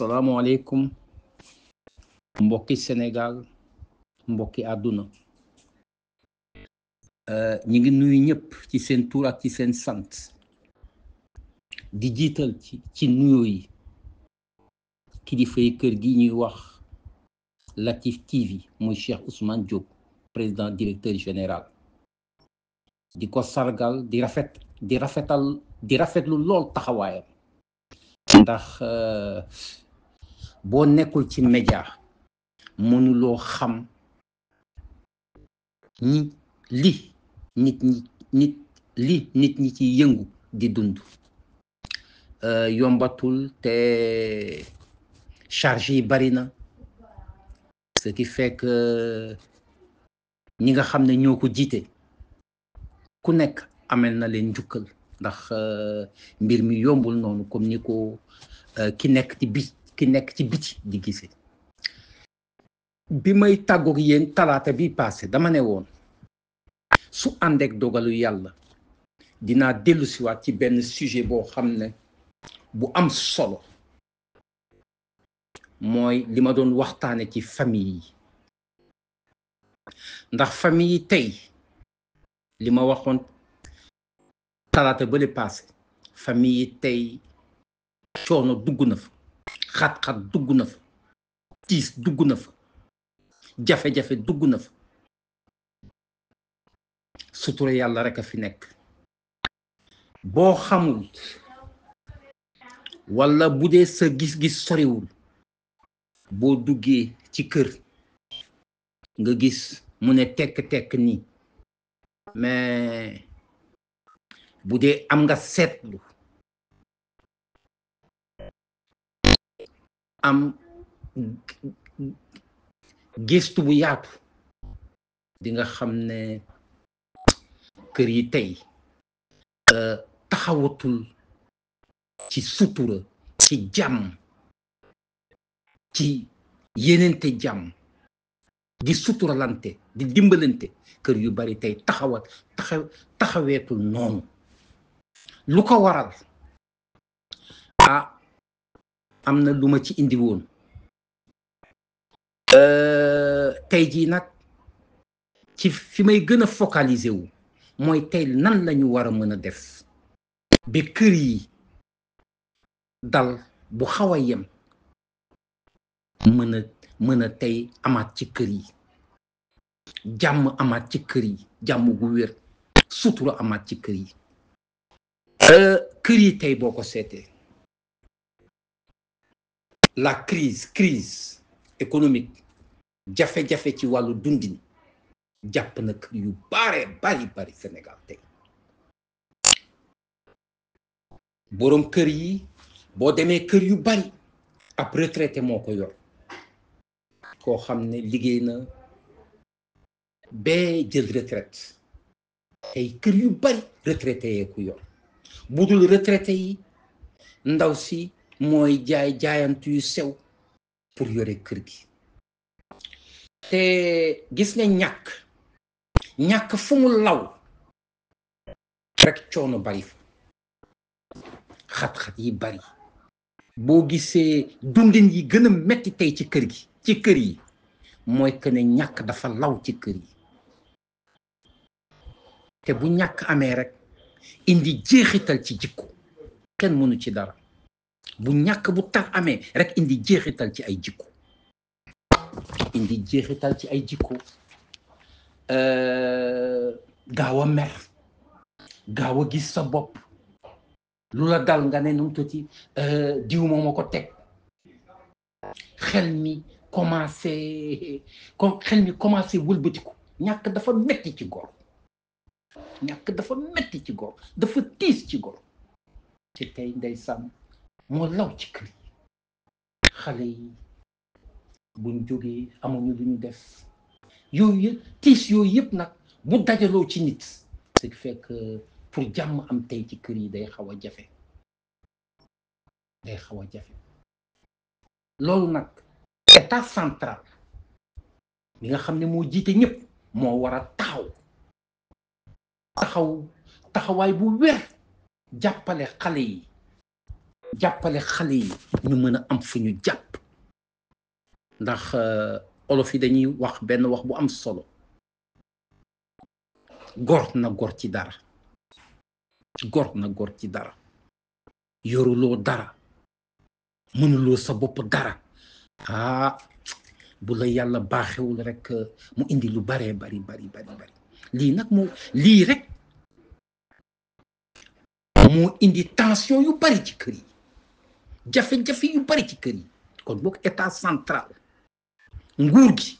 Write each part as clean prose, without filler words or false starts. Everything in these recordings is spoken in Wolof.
asalaamualeykum mbokki Sénégal mbokki àdduna ñi ngi nuyu ñëpp ci seen tur ak ci seen sant di jiital ci nuyoo yi kilifay kër gi ñuy wax Latif TV muy Cheikh Ousmane Diop président directeur général di ko sargal di rafetlu lool taxawaayam ndax boo nekkul ci média mënuloo xam li nit ñi ci yëngu di dund yombatul te charge yi bari na ce qui fait que ñi nga xam ne ñoo ko jiite ku nekk amel na leen njukkal ndax mbir mi yombul noonu comme ni ko ki nekk ci biti di gisee. bi may tàggoog yéen talaata bi passé dama ne woon su àndeek dogalu yàlla dinaa dellu siwaat ci benn sujet boo xam ne bu am solo mooy li ma doon waxtaane ci famille yi ndax famille yi tey li ma waxoon talaata bële passé famille yi tey coono dugg na fa xat-xat dugg na fa tiis dugg na fa jafe-jafe dugg na fa sutura yàlla rek a fi nekk boo xamul walla bu dee sa gis-gis soriwul boo duggee ci kër nga gis mu ne tekk-tekk nii mais bu dee am nga seetlu am gëstu bu yaatu di nga xam ne kër yi tey taxawatul ci sutura ci jàmm ci yéenente jàmm di suturalante di dimbalante kër yu bari tey taxaweetul noonu lu ko waral am na lu ma ci indi woon tey jii nag ci fi may gën a focaliser wu mooy tey nan lañu war a mën a def ba kër yi dal bu xaw a yem mën a tey amaat ci kër yi jàmm amaat ci kër yi jàmm gu wér sutura amaat ci kër yi kër yi tey boo ko seetee la crise économique jafe-jafe ci wàllu dundin jàpp na kër yu bari Sénégal tey boroom kër yi boo demee kër yu bari ab retraité moo ko yor koo xam ne liggéey na bee jël retraite tey kër yu bari retraité yee ku yor bu dul retraité yi ndaw si mooy jaayantu yu sew pour yore kër gi te gis nga ñàkk fu mu law rek coono bari fa xat-xat yi bari boo gisee dundin yi gën a metti tey ci kër yi mooy que ne ñàkk dafa law ci kër yi te bu ñàkk amee rek indi jeexital ci jikko kenn mënu ci dara bu ñàkk bu tar amee rek indi jeexital ci ay jikko gaaw a mer gaaw a gis sa bopp lu la dal nga ne nu mu tuuti diw moo ma ko teg xel mi commencé wëlbatiku ñàkk dafa metti ci góor dafa tiis ci góor ci tey ndeysaan moo law ci kër yi xale yi buñ jógee amuñu lu ñu def tiis yooyu yëpp nag bu dajaloo ci nit ce qui fait que pour jàmm am tey ci kër yi day xaw a jafe loolu nag état central bi nga xam ne moo jiite ñëpp moo war a taxawaay bu wér jàppale xale yi jàppale xale yi ñu mën a am fu ñu jàpp ndax olof yi dañuy wax benn wax bu am solo gor na gor ci dara gor na gor ci dara yoruloo dara mënuloo sa bopp dara bu la yàlla baaxewul rek mu indi lu baree bari lii nag lii rek moo indi tension yu bari ci kër yi jafe-jafe yu bari ci kër yi kon boog état central nguur gi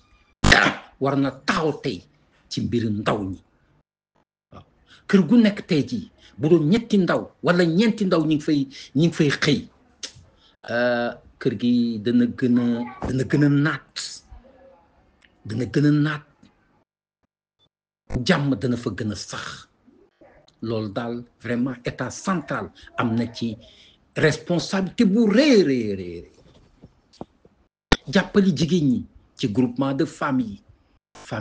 war na taxaw tey ci mbiru ndaw ñi waaw kër gu nekk tey jii bu doon ñetti ndaw wala ñeenti ndaw ñi ngi fay xëy kër gi dana gën a naat jàmm dana fa gën a sax loolu daal vraiment état central am na ci responsabilité bu rëy jàppali jigéen ñi ci groupement de famille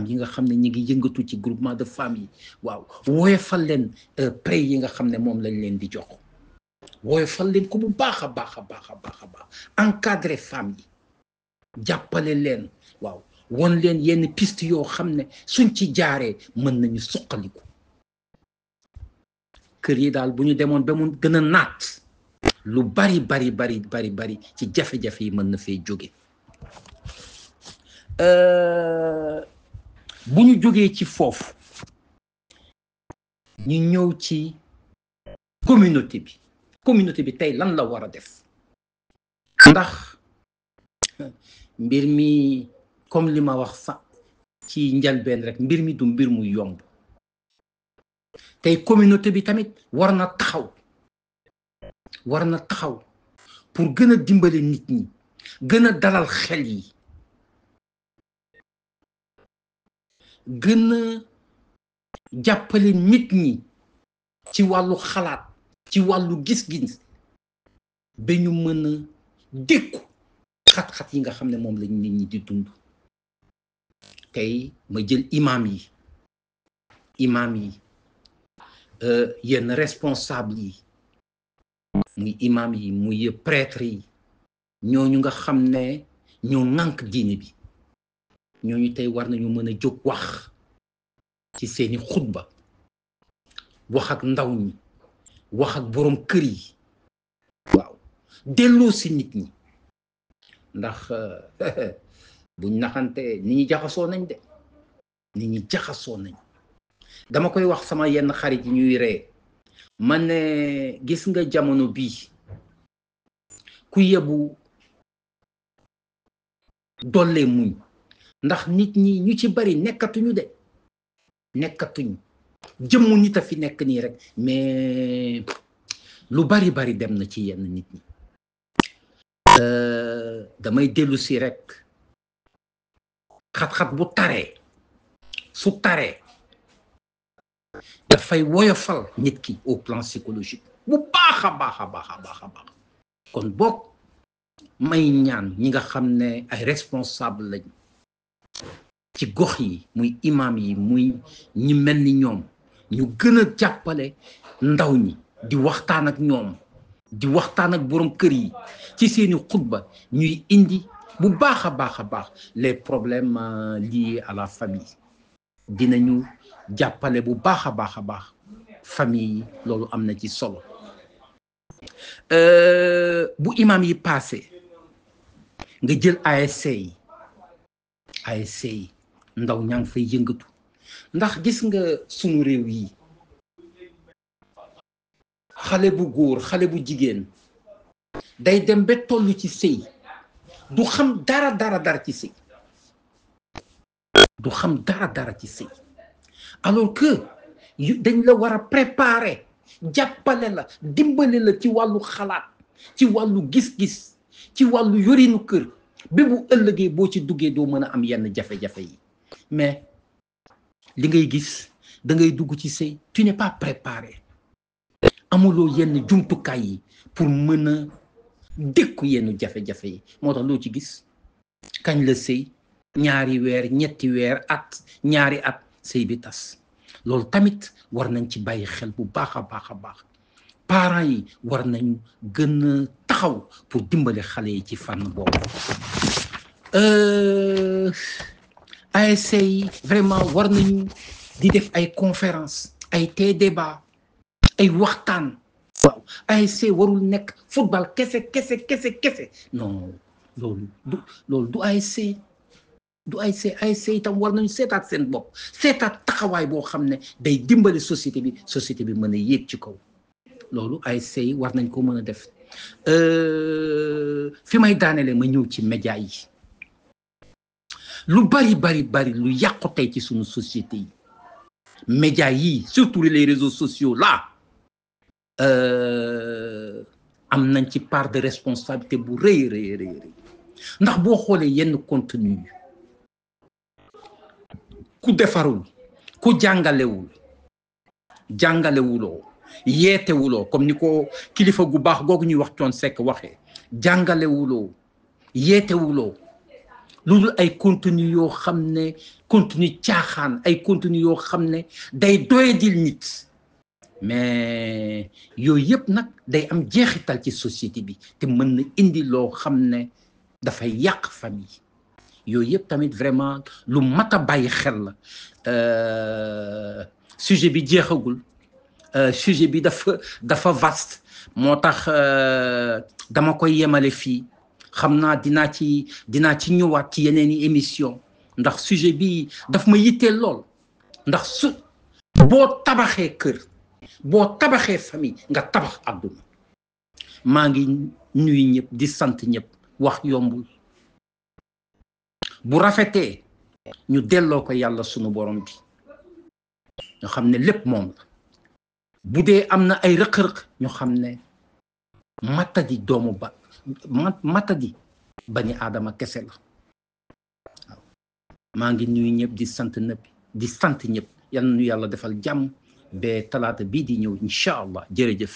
yi nga xam ne ñi ngi yëngatu ci groupement de famille waaw woyofal leen prêt yi nga xam ne moom lañ leen di jox woyofal leen ko bu baax a baax encadrer femmes yi jàppale leen waaw won leen yenn piste yoo xam ne suñ ci jaaree mën nañu suqaliku kër yi daal bu ñu demoon ba mu gën a naat lu bari ci jafe-jafe yi mën na fee jóge bu ñu jógee ci foofu ñu ñëw ci communauté bi tey lan la war a def ndax mbir mi comme li ma wax sax ci njalbeen rek mbir mi du mbir mu yomb tey communauté bi tamit war na taxaw pour gën a dimbale nit ñi gën a dalal xel yi gën a jàppale nit ñi ci wàllu xalaat ci wàllu gis-gis ba ñu mën a dékku xat-xat yi nga xam ne moom lañ nit ñi di dund tey ma jël imam yi yenn responsable yi muy imam yi muy prêtre yi ñooñu nga xam ne ñoo ŋànk diine bi ñooñu tey war nañu mën a jóg wax ci seeni xutba wax ak ndaw ñi wax ak boroom kër yi waaw delloo si nit ñi ndax buñ naxante nit ñi jaxasoo nañ dama koy wax sama yenn xarit yi ñuy ree man ne gis nga jamono bii ku yebu dollee muñ ndax nit ñi ñu ci bari nekkatuñu jëmmu nit a fi nekk nii rek mais lu bari dem na ci yenn nit ñi damay dellu si rek xat-xat bu su taree dafay woyofal nit ki au plan psychologique bu baax a baax kon boog may ñaan ñi nga xam ne ay responsable lañ ci gox yi muy imam yi muy ñi mel ni ñoom ñu gën a jàppale ndaw ñi di waxtaan ak ñoom di waxtaan ak borom kër yi ci seeni xutba ñuy indi bu baax a baax les problèmes liés à la famille dinañu jàppale bu baax a baax famille yi loolu am na ci solo bu imam yi passé nga jël ASC yi ndaw ñaa ngi fay yëngatu ndax gis nga sunu réew yi xale bu góor xale bu jigéen day dem ba tollu ci sëy du xam dara ci sëy alors que dañ la war a préparer jàppale la dimbale la ci wàllu xalaat ci wàllu gis-gis ci wàllu yorinu kër bi bu ëllëgee boo ci duggee doo mën a am yenn jafe-jafe yi mais li ngay gis da ngay dugg ci sëy tu n'es pas préparé amuloo yenn jumtukaay yi pour mën a dékku yenn jafe-jafe yi moo tax loo ci gis kañ la sëy ñaari weer ñetti weer ñaari at sëy bi tas loolu tamit war nañ ci bàyyi xel bu baax a baax parents yi war nañu gën a taxaw pour dimbale xale yi ci fànn boobu. ASC yi vraiment war nañu di def ay conférence ay débat ay waxtaan. waaw ASC warul nekk football kese non loolu du ASC. du ASC itam war nañu seetaat seen bopp seetaat taxawaay boo xam ne day dimbali société bi mën a yéeg ci kaw loolu ASC yi war nañ ko mën a def. fi may daanele ma ñëw ci média yi lu bari lu yàqu tey ci suñu société yi média yi surtout les réseaux sociaux là am nañ ci part de responsabilité bu rëy ndax boo xoolee yenn contenu ku defarul ku jàngalewuloo yeetewuloo comme ni ko kilifa gu baax googu ñuy wax Thione Seck waxee jàngalewuloo yeetewuloo lu dul ay contenu yoo xam ne contenu caaxaan ay contenu yoo xam ne day doyadil nit mais yooyu yëpp nag day am jeexital ci société bi te mën na indi loo xam ne dafay yàq famille yooyu yëpp tamit vraiment lu mat a bàyyi xel la. sujet bi jeexagul sujet bi dafa vaste moo tax dama koy yemale fii xam naa dinaa ci ñëwaat ci yeneen i émission ndax sujet bi daf ma yitteel lool ndax boo tabaxee kër boo tabaxee famille nga tabax àdduna. maa ngi nuyu ñëpp di sant ñëpp wax yombul bu rafetee ñu delloo ko yàlla sunu borom bi ñu xam ne lépp moom la bu dee am na ay rëq-rëq ñu xam ne matadi bani aadama kese la waaw. maa ngi nuyu ñëpp di sant ñëpp yal na ñu yàlla defal jàmm ba talaata bii di ñëw incha allah jërëjëf.